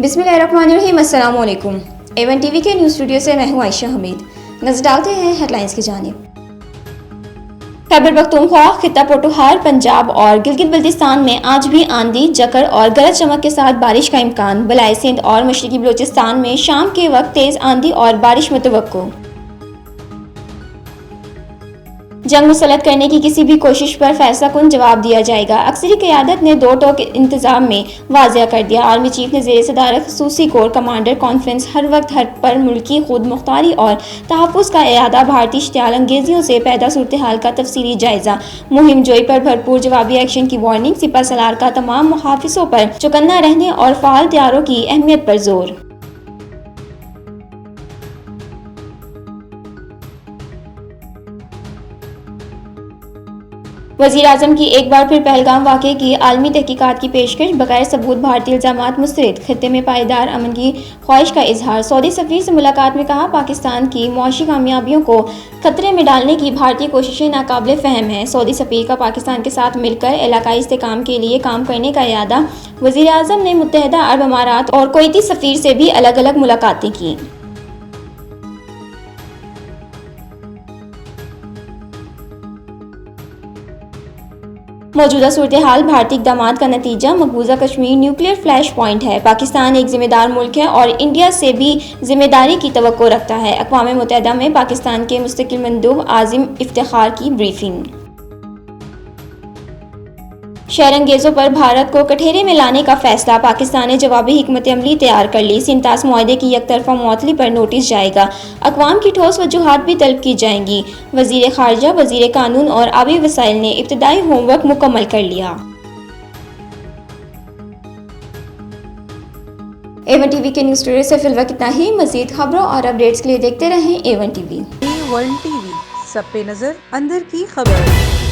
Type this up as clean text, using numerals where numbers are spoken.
बिस्मिल्लाहिर्रहमानिर्रहीम। अस्सलाम वालेकुम। A1 टीवी के न्यूज़ स्टूडियो से मैं हूँ आयशा हमीद। नजर डालते हैं हेडलाइंस की जानिब। खैबर पख्तूनख्वा, खित्ता पोठोहार, पंजाब और गिलगित बल्तिस्तान में आज भी आंधी, जकर और गरज चमक के साथ बारिश का इम्कान। बलाई सिंध और मशरकी बलूचिस्तान में शाम के वक्त तेज आंधी और बारिश मुतवक्को। जंग मुसल्लत करने की किसी भी कोशिश पर फैसला कुन जवाब दिया जाएगा। अक्सरी क़यादत ने 2 टोक इंतजाम में वाज़िया कर दिया। आर्मी चीफ ने ज़ेर सदारत खसूसी कोर कमांडर कॉन्फ्रेंस हर वक्त हर पर मुल्की खुद मुख्तारी और तहफ़्फ़ुज़ का इरादा, भारतीय इश्तियाल अंगेजियों से पैदा सूरत हाल का तफसीली जायजा, मुहिम जोई पर भरपूर जवाबी एक्शन की वार्निंग, सिपह सलार का तमाम मुहाफ़िज़ों पर चौकन्ना रहने और फ़ाल तैयारों की अहमियत पर जोर। वज़ीर आज़म की एक बार फिर पहलगाम वाक़े की आलमी तहकीकात की पेशकश, बगैर सबूत भारतीय इल्ज़ामात मुस्तरद, खित्ते में पायदार अमन की ख्वाहिश का इजहार। सऊदी सफ़ीर से मुलाकात में कहा, पाकिस्तान की मुआशी कामयाबियों को खतरे में डालने की भारतीय कोशिशें नाकाबिले फ़हम हैं। सऊदी सफ़ीर का पाकिस्तान के साथ मिलकर इलाकाई इस्तेहकाम के लिए काम करने का इरादा। वज़ीर आज़म ने मुत्तहदा अरब अमारात और कुवैती सफ़ीर से भी अलग अलग मुलाकातें की। मौजूदा सूरत हाल भारतीय इक़दामात का नतीजा, मकबूजा कश्मीर न्यूक्लियर फ्लैश पॉइंट है। पाकिस्तान एक जिम्मेदार मुल्क है और इंडिया से भी जिम्मेदारी की तवक्को रखता है। अक़वाम मुत्तहदा में पाकिस्तान के मुस्तकिल मंदूब आज़िम इफ्तिखार की ब्रीफिंग। शहरंगेज़ों पर भारत को कठघरे में लाने का फैसला, पाकिस्तान ने जवाबी हिकमत अमली तैयार कर ली। सिंतास मुआहदे की यकतरफा मुअत्तली पर नोटिस जाएगा। अक़वाम की ठोस वजूहात भी तलब की जाएंगी। वज़ीर ख़ारजा, वज़ीर कानून और आबी वसाइल ने इब्तिदाई होमवर्क मुकम्मल कर लिया। A1 टीवी के न्यूज़ स्टूडियो से फिलहाल इतना ही। मज़ीद खबरों और अपडेट्स के लिए देखते रहें A1 टीवी। A1 टीवी, सब पे नजर, अंदर की खबर।